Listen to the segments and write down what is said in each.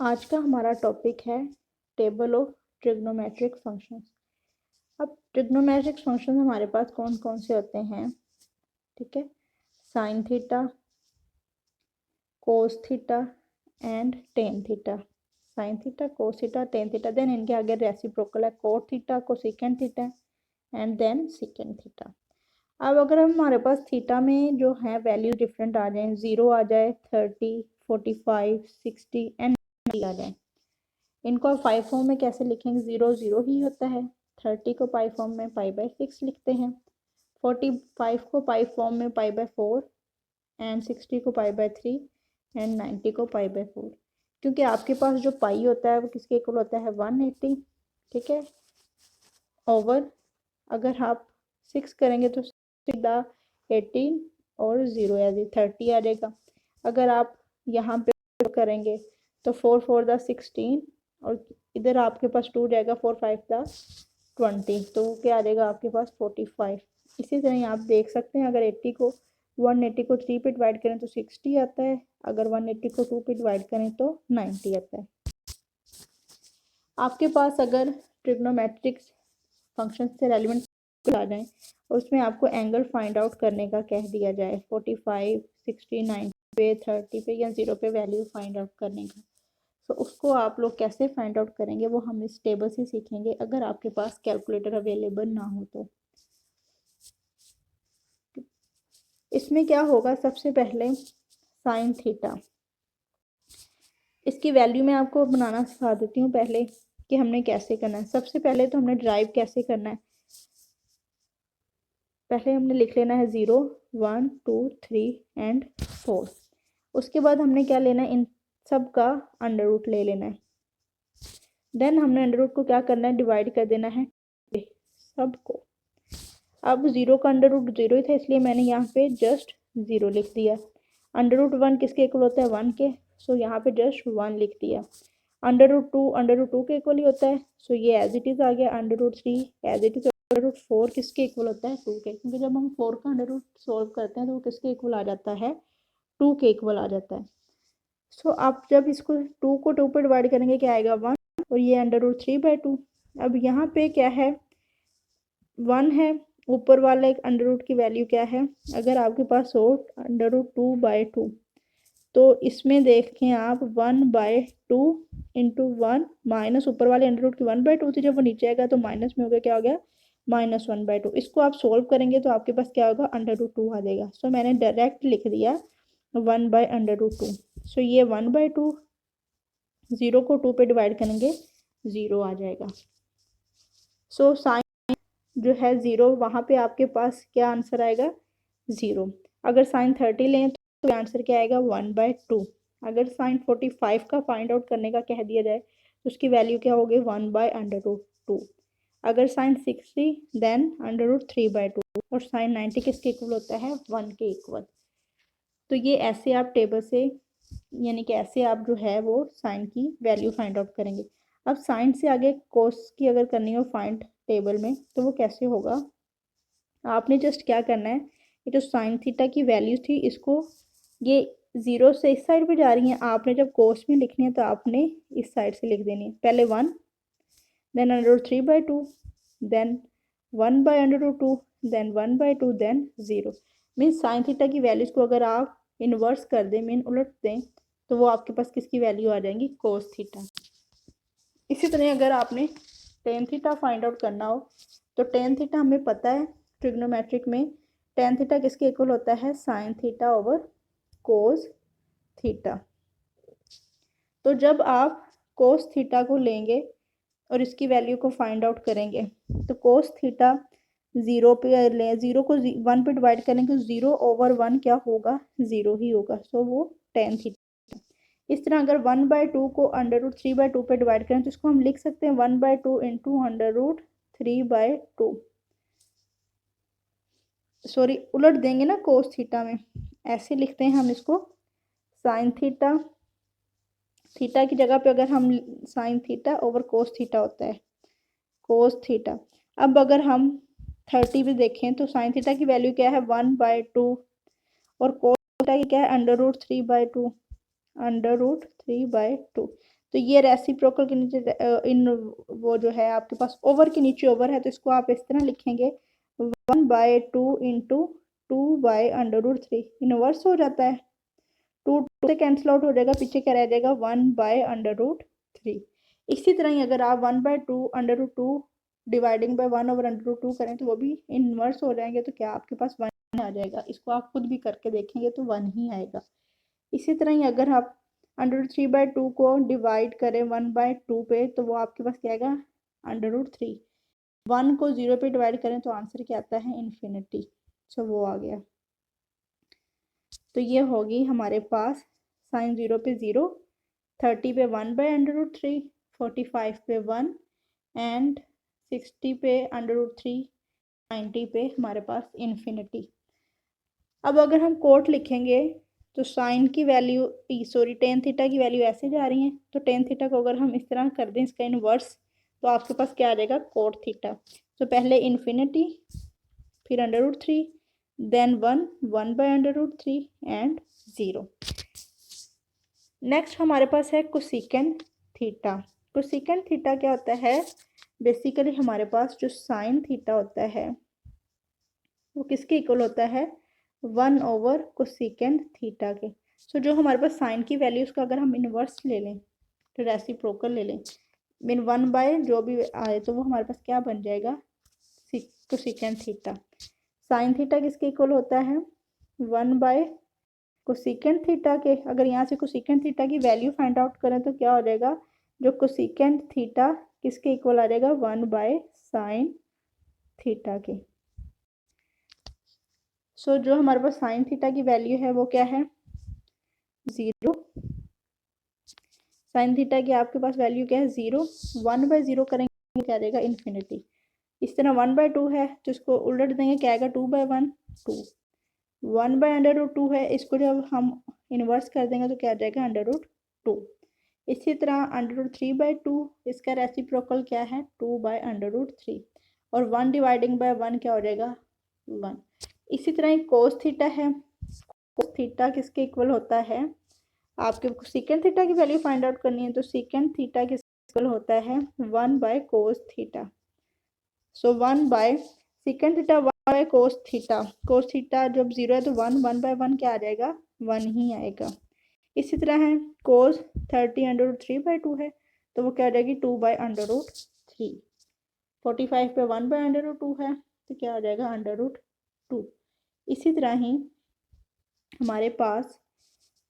आज का हमारा टॉपिक है टेबल ऑफ ट्रिग्नोमेट्रिक फंक्शंस। अब ट्रिग्नोमेट्रिक फंक्शन हमारे पास कौन कौन से होते हैं, ठीक है। Sine theta, cos theta and tan theta. Sine theta, cos theta, tan theta, then इनके आगे रेसिप्रोकल है cot theta, cosecant theta and then secant theta. अब अगर हमारे पास थीटा में जो है वैल्यू डिफरेंट आ जाए, 0 आ जाए, 30, 45, 60 एंड 90 आ जाए, इनको आप पाई फॉर्म में कैसे लिखेंगे? 0 0 ही होता है। 30 को पाई फॉर्म में पाई/6 लिखते हैं। 45 को पाई फॉर्म में पाई/4 एंड 60 को पाई/3 एंड 90 को पाई/4। क्योंकि आपके पास जो पाई होता है वो किसके इक्वल होता है? 180, ठीक है। ओवर अगर आप 6 करेंगे तो सीधा 18 और 0 एज 30 आ जाएगा। अगर आप यहाँ पे करेंगे तो 4 4 द 16 और इधर आपके पास 2 जाएगा, 4 5 द 20, तो क्या आ जाएगा आपके पास? 45। इसी तरह आप देख सकते हैं, अगर 80 को 180 को 3 पे डिवाइड करें तो 60 आता है, अगर 180 को 2 पे डिवाइड करें तो 90 आता है। आपके पास अगर ट्रिग्नोमेट्रिक फंक्शन से रेलिवेंट आ जाए और उसमें आपको एंगल फाइंड आउट करने का कह दिया जाए, 45, 60, 90 पे, 30 पे या 0 पे वैल्यू फाइंड आउट करने का, तो उसको आप लोग कैसे फाइंड आउट करेंगे वो हम इस टेबल से सीखेंगे, अगर आपके पास कैलकुलेटर अवेलेबल ना हो तो। इसमें क्या होगा, सबसे पहले साइन थीटा, इसकी वैल्यू मैं आपको बनाना सिखा देती हूँ पहले कि हमने कैसे करना है। सबसे पहले तो हमने ड्राइव कैसे करना है, पहले हमने लिख लेना है 0, 1, 2, 3 एंड 4। उसके बाद हमने क्या लेना है, इन सब का अंडर रूट ले लेना है। देन हमने अंडर रूट को क्या करना है, डिवाइड कर देना है सबको। अब 0 का अंडर रूट 0 ही था, इसलिए मैंने यहाँ पे जस्ट 0 लिख दिया। अंडर रूट 1 किसके इक्वल होता है? 1 के, सो यहाँ पे जस्ट 1 लिख दिया। अंडर रूट 2 के इक्वल ही होता है, सो ये एज इट इज आ गया। Under root 3 as it is. Under root 4 किसके इक्वल होता है? 2 के, क्योंकि जब हम 4 का अंडर रूट सोल्व करते हैं तो वो किसके इक्वल आ जाता है? 2 के इक्वल आ जाता है। सो आप जब इसको 2 को 2 पे डिवाइड करेंगे क्या आएगा? 1, और ये अंडर रूट 3/2। अब यहाँ पे क्या है? 1 है, ऊपर वाला एक अंडर रूट की वैल्यू क्या है? अगर आपके पास हो अंडर रूट 2/2, तो इसमें देखें आप 1/2 इंटू 1 माइनस ऊपर वाले अंडर रूट की 1/2 थी, जब वो नीचे आएगा तो माइनस में हो गया, क्या हो गया? -1/2। इसको आप सोल्व करेंगे तो आपके पास क्या होगा? अंडर रूट 2 आ जाएगा। सो मैंने डायरेक्ट लिख दिया 1/√2। सो ये 1/2, 0 को 2 पे डिवाइड करेंगे 0 आ जाएगा। सो साइन जो है 0, वहाँ पे आपके पास क्या आंसर आएगा? 0। अगर साइन 30 लें तो आंसर क्या आएगा? 1/2। अगर साइन 45 का फाइंड आउट करने का कह दिया जाए तो उसकी वैल्यू क्या होगी? 1/√2। अगर साइन 60 देन √3/2, और साइन 90 किसके इक्वल होता है? 1 के इक्वल। तो ये ऐसे आप टेबल से, यानी कि ऐसे आप जो है वो साइन की वैल्यू फाइंड आउट करेंगे। अब साइन से आगे कोस की अगर करनी हो फाइंड टेबल में तो वो कैसे होगा? आपने जस्ट क्या करना है, ये जो साइन थीटा की वैल्यू थी, इसको ये 0 से इस साइड पे जा रही है, आपने जब कोस में लिखनी है तो आपने इस साइड से लिख देनी है। पहले 1, then √3/2, then 1/√2, then 1/2, then 0। Mean sine theta की वैल्यूज को अगर आप इन्वर्स कर दें, मीन उलट दें, तो वो आपके पास किसकी वैल्यू आ जाएंगी? Cos theta. इसी तरह अगर आपने टेन थीटा फाइंड आउट करना हो तो टेन थीटा हमें पता है ट्रिग्नोमेट्रिक में टेन थीटा किसके इक्वल होता है? Sine theta over cos theta. तो जब आप कोस थीटा को लेंगे और इसकी वैल्यू को फाइंड आउट करेंगे तो कोस थीटा 0 पे लें, 0 को 1 पे डिवाइड करेंगे, 0/1 क्या होगा? 0 ही होगा। सो वो टेन थीटा। इस तरह अगर 1/2 को √3/2 पे डिवाइड करें तो इसको हम लिख सकते हैं 1/2 इंटू √3/2। सॉरी, उलट देंगे ना कोस थीटा में, ऐसे लिखते हैं हम इसको। साइन थीटा, थीटा की जगह पे अगर हम sine theta over cos theta होता है, कोस थीटा। अब अगर हम 30 भी देखें तो साइन थीटा की वैल्यू क्या है? 1/2, और कोस थीटा की क्या है? √3/2, √3/2। तो ये रेसिप्रोकल के नीचे इन वो जो है आपके पास ओवर के नीचे ओवर है, तो इसको आप इस तरह लिखेंगे 1/2 इंटू 2/√3। इनवर्स हो जाता है, 2 से कैंसिल आउट हो जाएगा, पीछे क्या रह जाएगा 1/√3। इसी तरह ही अगर आप 1/2 डिवाइडिंग बाय 1/√2 करें तो वो भी इनवर्स हो जाएंगे, तो क्या आपके पास 1 आ जाएगा। इसको आप खुद भी करके देखेंगे तो 1 ही आएगा। इसी तरह ही अगर आप √3/2 को डिवाइड करें 1/2 पे तो वो आपके पास क्या आएगा √3। 1 को 0 पे डिवाइड करें तो आंसर क्या आता है इन्फिनिटी। सो वो आ गया। तो ये होगी हमारे पास साइन 0 पे 0, 30 पे 1/√3, 45 पे 1 एंड 60 पे √3, 90 पे हमारे पास इन्फिनिटी। अब अगर हम कोट लिखेंगे तो साइन की वैल्यू सॉरी टेन थीटा की वैल्यू ऐसे जा रही है, तो टेन थीटा को अगर हम इस तरह कर दें इसका इनवर्स तो आपके पास क्या आ जाएगा कोट थीटा। तो पहले इन्फिनिटी, फिर √3, देन 1/√3 एंड 0। नेक्स्ट हमारे पास है कोसेकेंट थीटा। कोसेकेंट थीटा क्या होता है, बेसिकली हमारे पास जो साइन थीटा होता है वो किसके इक्वल होता है 1 ओवर कोसेकेंट थीटा के। सो जो हमारे पास साइन की वैल्यू उसका अगर हम इनवर्स ले लें तो रेसिप्रोकल ले लें, मीन 1 बाय जो भी आए तो वो हमारे पास क्या बन जाएगा कोसेकेंट थीटा। साइन थीटा किसके इक्वल होता है 1 बाय कोसेकेंट थीटा के। अगर यहाँ से कोसेकेंट थीटा की वैल्यू फाइंड आउट करें तो क्या हो जाएगा, जो कोसेकेंट थीटा किसके इक्वल आ जाएगा 1 बाय साइन थीटा के। सो जो हमारे पास साइन थीटा की वैल्यू है वो क्या है 0। साइन थीटा की आपके पास वैल्यू क्या है 0। 1/0 करेंगे क्या आ जाएगा इन्फिनिटी। इस तरह 1/2 है तो इसको उलट देंगे क्या आएगा 2/1 2। 1/√2 है, इसको जब हम इन्वर्स कर देंगे तो क्या आ जाएगा √2। इसी तरह √3/2 इसका रेसिप्रोकल क्या है 2/√3 और 1 डिवाइडिंग बाय 1 क्या हो जाएगा 1। इसी तरह एक कोस थीटा है, कोस थीटा किसके इक्वल होता है, आपके सेकेंड थीटा की वैल्यू फाइंड आउट करनी है तो सेकेंड थीटा किसके इक्वल होता है 1 by cos theta. So 1 by second theta 1 by cos theta, cos theta जब 0 है तो 1/1 क्या आ जाएगा 1 ही आएगा। इसी तरह है कोस 30 √3/2 है तो वो क्या आ जाएगी 2/√3। 45 पे 1/√2 है तो क्या आ जाएगा √2। इसी तरह ही हमारे पास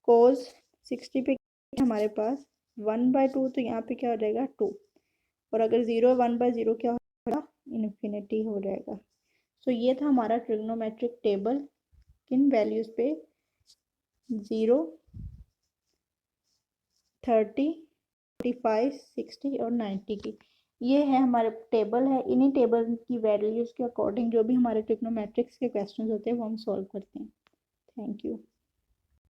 कोस 60 पे हमारे पास 1/2 तो यहाँ पे क्या हो जाएगा 2 और अगर 0 1/0 क्या होगा इन्फिनिटी हो जाएगा। सो ये था हमारा ट्रिग्नोमेट्रिक टेबल किन वैल्यूज़ पे 0, 30, 45, 60 और 90 की। ये है हमारे टेबल है, इन्हीं टेबल की वैल्यूज़ के अकॉर्डिंग जो भी हमारे ट्रिग्नोमेट्रिक्स के क्वेश्चंस होते हैं वो हम सॉल्व करते हैं। Thank you.